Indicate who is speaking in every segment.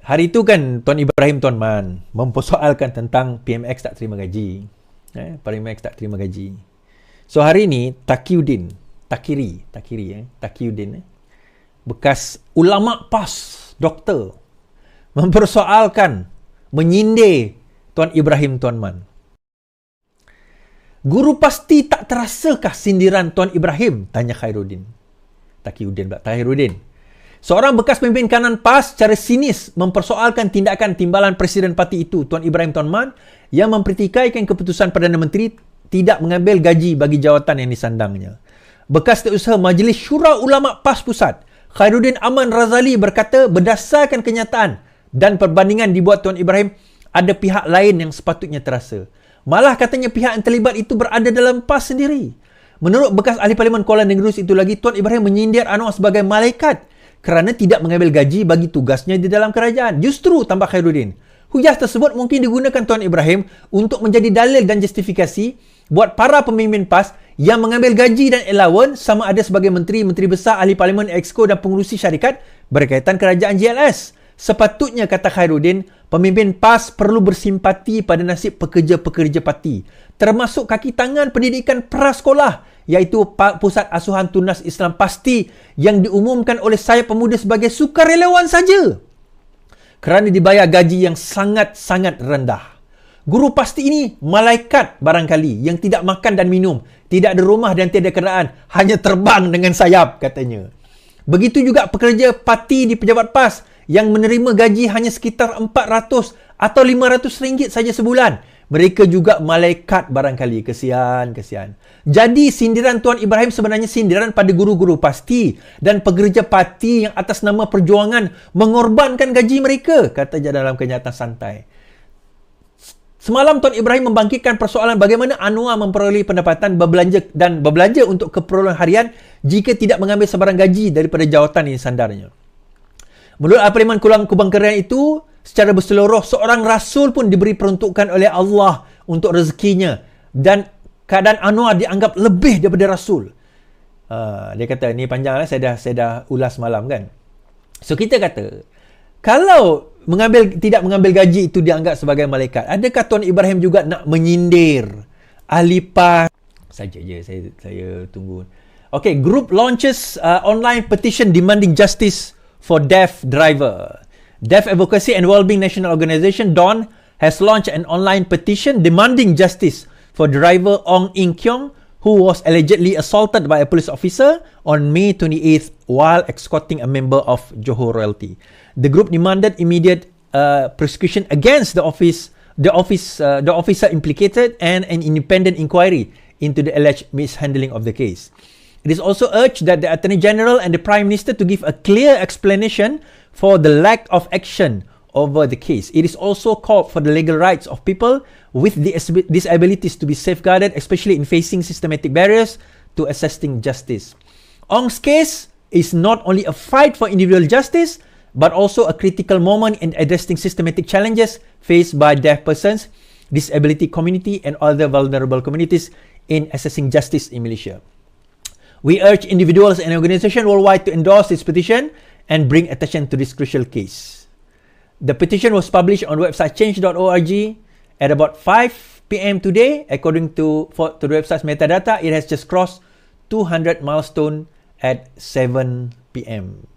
Speaker 1: Hari itu kan Tuan Ibrahim Tuan Man mempersoalkan tentang PMX tak terima gaji. PMX tak terima gaji. So hari ni Takiyuddin, bekas ulama PAS, doktor, mempersoalkan, menyindir Tuan Ibrahim Tuan Man. Guru pasti tak terasakah sindiran Tuan Ibrahim? Tanya Takiyuddin. Seorang bekas pemimpin kanan PAS secara sinis mempersoalkan tindakan timbalan Presiden Parti itu, Tuan Ibrahim Tuan Man, yang mempertikaikan keputusan Perdana Menteri tidak mengambil gaji bagi jawatan yang disandangnya. Bekas Setiausaha Majlis Syura Ulama PAS Pusat, Khairuddin Aman Razali berkata berdasarkan kenyataan dan perbandingan dibuat Tuan Ibrahim, ada pihak lain yang sepatutnya terasa. Malah katanya pihak yang terlibat itu berada dalam PAS sendiri. Menurut bekas ahli Parlimen Kuala Negros itu lagi, Tuan Ibrahim menyindir Anwar sebagai malaikat kerana tidak mengambil gaji bagi tugasnya di dalam kerajaan. Justru, tambah Khairuddin, hujah tersebut mungkin digunakan Tuan Ibrahim untuk menjadi dalil dan justifikasi buat para pemimpin PAS yang mengambil gaji dan allowance sama ada sebagai menteri, menteri besar, ahli parlimen, exco dan pengurusi syarikat berkaitan kerajaan GLS. Sepatutnya, kata Khairuddin, pemimpin PAS perlu bersimpati pada nasib pekerja-pekerja parti, termasuk kaki tangan pendidikan prasekolah, iaitu Pusat Asuhan Tunas Islam Pasti yang diumumkan oleh Sayap Pemuda sebagai sukarelawan saja kerana dibayar gaji yang sangat-sangat rendah. Guru pasti ini malaikat barangkali yang tidak makan dan minum, tidak ada rumah dan tiada kenderaan, hanya terbang dengan sayap, katanya. Begitu juga pekerja parti di pejabat PAS yang menerima gaji hanya sekitar 400 atau 500 ringgit saja sebulan. Mereka juga malaikat barangkali. Kesian. Jadi sindiran Tuan Ibrahim sebenarnya sindiran pada guru-guru pasti dan pekerja parti yang atas nama perjuangan mengorbankan gaji mereka, kata dia dalam kenyataan santai. Semalam Tuan Ibrahim membangkitkan persoalan bagaimana Anwar memperoleh pendapatan berbelanja untuk keperluan harian jika tidak mengambil sebarang gaji daripada jawatan yang sandarnya. Menurut Parlimen Kubang Kerian itu, secara berseluruh, seorang rasul pun diberi peruntukan oleh Allah untuk rezekinya dan keadaan Anwar dianggap lebih daripada rasul. Dia kata, ni panjang lah, saya dah ulas malam kan. So kita kata, kalau tidak mengambil gaji itu dianggap sebagai malaikat, adakah Tuan Ibrahim juga nak menyindir ahli PAS? Saja je, saya tunggu. Okay, group launches online petition demanding justice for deaf driver. Deaf Advocacy and Wellbeing National Organisation, DAWN, has launched an online petition demanding justice for driver Ong Ing Kiong, who was allegedly assaulted by a police officer on May 28th while escorting a member of Johor Royalty. The group demanded immediate prosecution against the officer implicated and an independent inquiry into the alleged mishandling of the case. It is also urged that the Attorney General and the Prime Minister to give a clear explanation for the lack of action over the case. It is also called for the legal rights of people with disabilities to be safeguarded, especially in facing systematic barriers to accessing justice. Ong's case is not only a fight for individual justice, but also a critical moment in addressing systematic challenges faced by deaf persons, disability community, and other vulnerable communities in accessing justice in Malaysia. We urge individuals and organizations worldwide to endorse this petition and bring attention to this crucial case. The petition was published on website change.org at about 5 p.m. today. According to the website's metadata, it has just crossed 200 milestone at 7 p.m.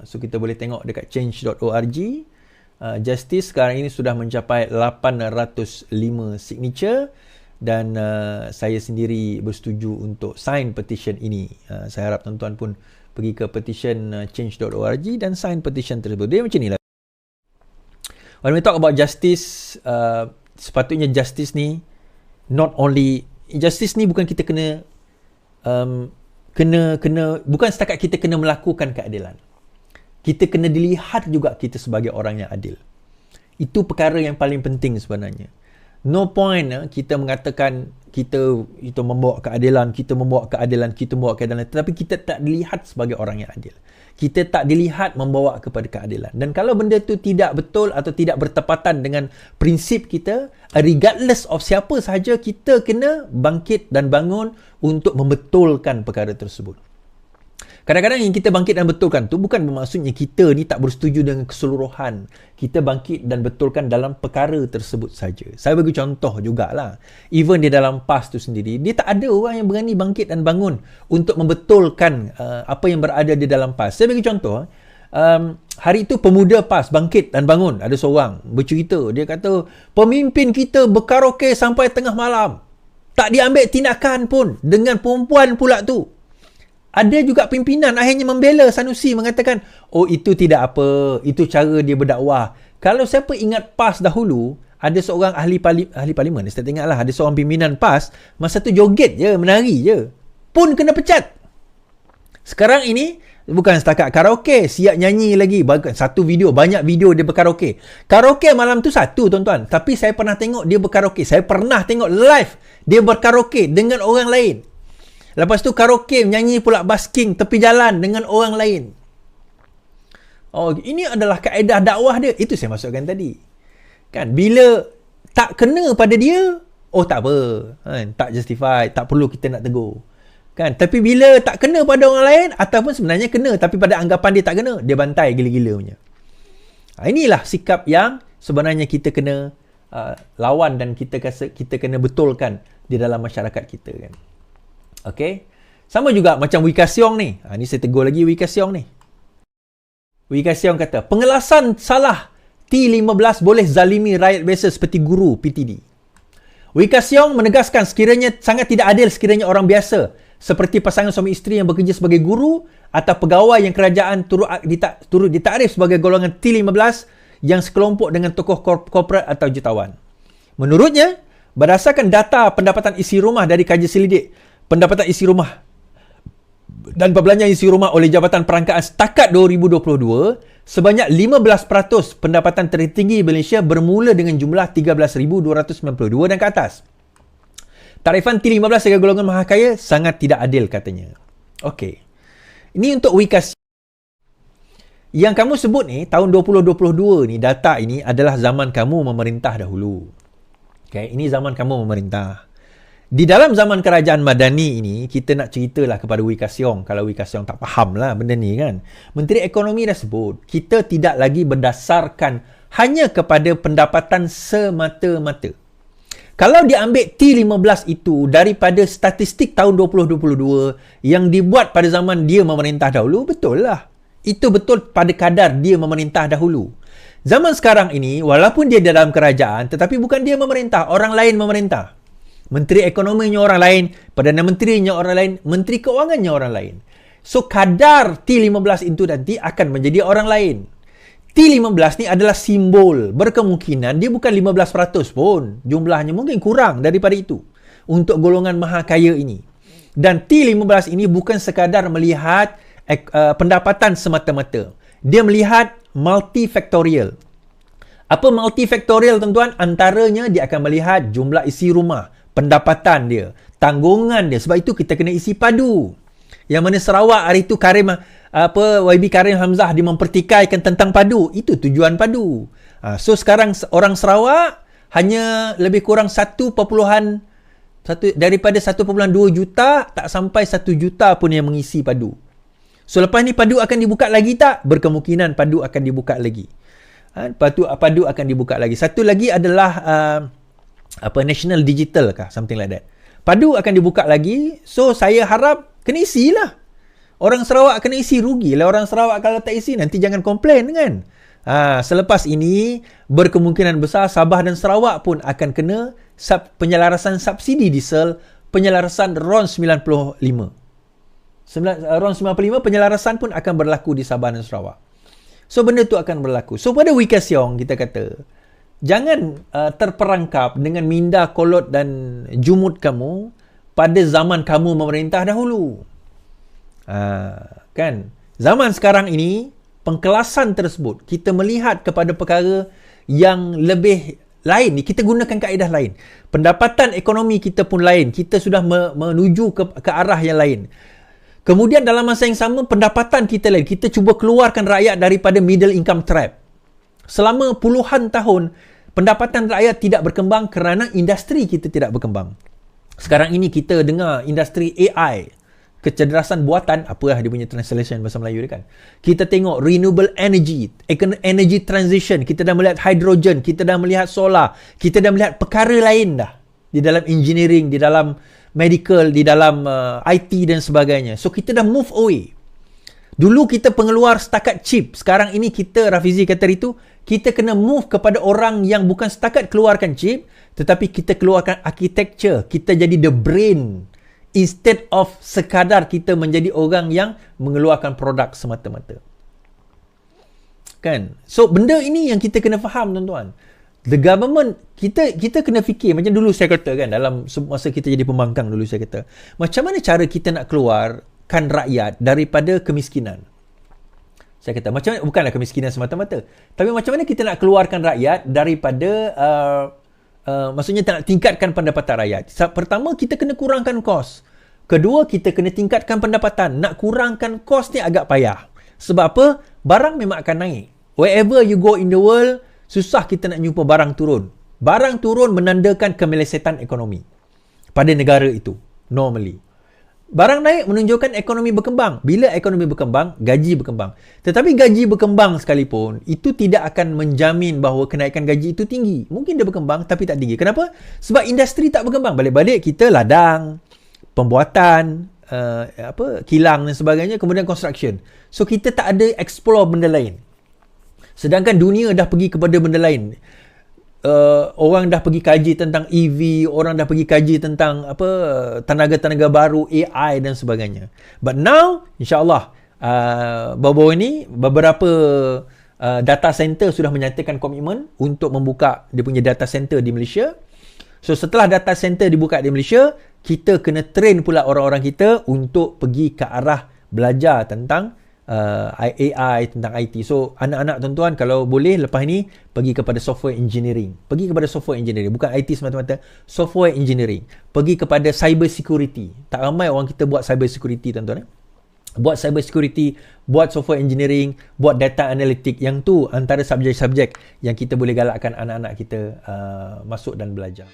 Speaker 1: So kita boleh tengok dekat change.org. Justice sekarang ini sudah mencapai 805 signature. Dan saya sendiri bersetuju untuk sign petition ini. Saya harap tuan-tuan pun pergi ke petition change.org dan sign petition tersebut. Dia macam ni lah. When we talk about justice, sepatutnya justice ni not only, justice ni bukan kita kena bukan setakat kita kena melakukan keadilan. Kita kena dilihat juga kita sebagai orang yang adil. Itu perkara yang paling penting sebenarnya. No point kita mengatakan kita membawa keadilan, tetapi kita tak dilihat sebagai orang yang adil. Kita tak dilihat membawa kepada keadilan. Dan kalau benda tu tidak betul atau tidak bertepatan dengan prinsip kita, regardless of siapa sahaja, kita kena bangkit dan bangun untuk membetulkan perkara tersebut. Kadang-kadang yang kita bangkit dan betulkan tu bukan bermaksudnya kita ni tak bersetuju dengan keseluruhan. Kita bangkit dan betulkan dalam perkara tersebut saja. Saya bagi contoh jugalah. Even di dalam PAS tu sendiri, dia tak ada orang yang berani bangkit dan bangun untuk membetulkan apa yang berada di dalam PAS. Saya bagi contoh, hari itu pemuda PAS bangkit dan bangun. Ada seorang bercerita, dia kata, pemimpin kita berkaraoke sampai tengah malam. Tak diambil tindakan pun dengan perempuan pula tu. Ada juga pimpinan akhirnya membela Sanusi, mengatakan, oh itu tidak apa, itu cara dia berdakwah. Kalau siapa ingat PAS dahulu, ada seorang ahli parlimen, saya tak ingatlah, ada seorang pimpinan PAS, masa tu joget je, menari je, pun kena pecat. Sekarang ini, bukan setakat karaoke, siap nyanyi lagi. Satu video, banyak video dia berkaraoke. Karaoke malam tu satu, tuan-tuan. Tapi saya pernah tengok dia berkaraoke. Saya pernah tengok live dia berkaraoke dengan orang lain. Lepas tu karaoke, nyanyi pula basking tepi jalan dengan orang lain. Oh, ini adalah kaedah dakwah dia. Itu saya maksudkan tadi. Kan, bila tak kena pada dia, oh tak apa. Tak justify, tak perlu kita nak tegur. Kan? Tapi bila tak kena pada orang lain, ataupun sebenarnya kena, tapi pada anggapan dia tak kena, dia bantai gila-gila punya. Inilah sikap yang sebenarnya kita kena lawan dan kita kena betulkan di dalam masyarakat kita. Kan? Okay? Sama juga macam Wee Ka Siong ni. Ni saya tegur lagi Wee Ka Siong ni. Wee Ka Siong kata, pengelasan salah T15 boleh zalimi rakyat biasa seperti guru PTD. Wee Ka Siong menegaskan sekiranya sangat tidak adil sekiranya orang biasa seperti pasangan suami isteri yang bekerja sebagai guru atau pegawai yang kerajaan turut ditakrif sebagai golongan T15 yang sekelompok dengan tokoh korporat atau jutawan. Menurutnya, berdasarkan data pendapatan isi rumah dari kajian selidik pendapatan isi rumah dan perbelanjaan isi rumah oleh Jabatan Perangkaan setakat 2022, sebanyak 15% pendapatan tertinggi Malaysia bermula dengan jumlah 13,292 dan ke atas. Tarifan T15 sebagai golongan mahakaya sangat tidak adil, katanya. Okey. Ini untuk Wee Ka Siong. Yang kamu sebut ni, tahun 2022 ni, data ini adalah zaman kamu memerintah dahulu. Okay, ini zaman kamu memerintah. Di dalam zaman kerajaan Madani ini, kita nak ceritalah kepada Wee Ka Siong. Kalau Wee Ka Siong tak faham lah benda ni kan. Menteri Ekonomi dah sebut, kita tidak lagi berdasarkan hanya kepada pendapatan semata-mata. Kalau diambil T15 itu daripada statistik tahun 2022 yang dibuat pada zaman dia memerintah dahulu, betul lah. Itu betul pada kadar dia memerintah dahulu. Zaman sekarang ini, walaupun dia dalam kerajaan, tetapi bukan dia memerintah, orang lain memerintah. Menteri Ekonominya orang lain, Perdana Menterinya orang lain, Menteri Keuangannya orang lain. So, kadar T15 itu nanti akan menjadi orang lain. T15 ni adalah simbol. Berkemungkinan dia bukan 15% pun. Jumlahnya mungkin kurang daripada itu. Untuk golongan maha kaya ini. Dan T15 ini bukan sekadar melihat pendapatan semata-mata. Dia melihat multifaktorial. Apa multifaktorial, tuan-tuan? Antaranya dia akan melihat jumlah isi rumah, pendapatan dia, tanggungan dia. Sebab itu kita kena isi padu. Yang mana Sarawak hari itu YB Karim Hamzah dia mempertikaikan tentang padu. Itu tujuan padu. So sekarang orang Sarawak hanya lebih kurang daripada 1.2 juta, tak sampai 1 juta pun yang mengisi padu. So lepas ni padu akan dibuka lagi tak? Berkemungkinan padu akan dibuka lagi. Padu akan dibuka lagi. Satu lagi adalah National Digital kah? Something like that. Padu akan dibuka lagi. So saya harap kena isi lah. Orang Sarawak kena isi, rugi lah orang Sarawak kalau tak isi. Nanti jangan komplain kan. Selepas ini berkemungkinan besar Sabah dan Sarawak pun akan kena penyelarasan subsidi diesel, penyelarasan RON 95. RON 95 penyelarasan pun akan berlaku di Sabah dan Sarawak. So benda tu akan berlaku. So pada Wee Ka Siong kita kata, jangan terperangkap dengan minda kolot dan jumut kamu pada zaman kamu memerintah dahulu. Kan? Zaman sekarang ini, pengkelasan tersebut, kita melihat kepada perkara yang lebih lain. Kita gunakan kaedah lain. Pendapatan ekonomi kita pun lain. Kita sudah menuju ke arah yang lain. Kemudian dalam masa yang sama, pendapatan kita lain. Kita cuba keluarkan rakyat daripada middle income trap. Selama puluhan tahun, pendapatan rakyat tidak berkembang kerana industri kita tidak berkembang. Sekarang ini kita dengar industri AI. kecerdasan buatan, apalah dia punya translation bahasa Melayu dia kan. Kita tengok renewable energy, energy transition, kita dah melihat hydrogen, kita dah melihat solar, kita dah melihat perkara lain dah di dalam engineering, di dalam medical, di dalam IT dan sebagainya. So kita dah move away. Dulu kita pengeluar setakat chip, sekarang ini kita, Rafizi kata itu, kita kena move kepada orang yang bukan setakat keluarkan chip, tetapi kita keluarkan architecture, kita jadi the brain, instead of sekadar kita menjadi orang yang mengeluarkan produk semata-mata. Kan? So, benda ini yang kita kena faham, tuan-tuan. The government, kita kena fikir, macam dulu saya kata kan, dalam masa kita jadi pembangkang dulu saya kata, macam mana cara kita nak keluarkan rakyat daripada kemiskinan? Saya kata, macam mana, bukanlah kemiskinan semata-mata, tapi macam mana kita nak keluarkan rakyat daripada maksudnya tak nak tingkatkan pendapatan rakyat. Pertama, kita kena kurangkan kos. Kedua, kita kena tingkatkan pendapatan. Nak kurangkan kos ni agak payah. Sebab apa? Barang memang akan naik. Wherever you go in the world, susah kita nak jumpa barang turun. Barang turun menandakan kemelesetan ekonomi pada negara itu, normally. Barang naik menunjukkan ekonomi berkembang. Bila ekonomi berkembang, gaji berkembang. Tetapi gaji berkembang sekalipun, itu tidak akan menjamin bahawa kenaikan gaji itu tinggi. Mungkin dia berkembang tapi tak tinggi. Kenapa? Sebab industri tak berkembang. Balik-balik kita ladang, pembuatan, kilang dan sebagainya, kemudian construction. So kita tak ada explore benda lain. Sedangkan dunia dah pergi kepada benda lain. Orang dah pergi kaji tentang EV, orang dah pergi kaji tentang tenaga-tenaga baru, AI dan sebagainya. But now, insyaAllah, baru-baru ini beberapa data center sudah menyatakan komitmen untuk membuka dia punya data center di Malaysia. So setelah data center dibuka di Malaysia, kita kena train pula orang-orang kita untuk pergi ke arah belajar tentang AI, tentang IT. So anak-anak tuan-tuan, kalau boleh lepas ni pergi kepada software engineering. Pergi kepada software engineering, bukan IT semata-mata, software engineering. Pergi kepada cyber security. Tak ramai orang kita buat cyber security, tuan-tuan. Buat cyber security, buat software engineering, buat data analytic. Yang tu antara subjek-subjek yang kita boleh galakkan anak-anak kita masuk dan belajar.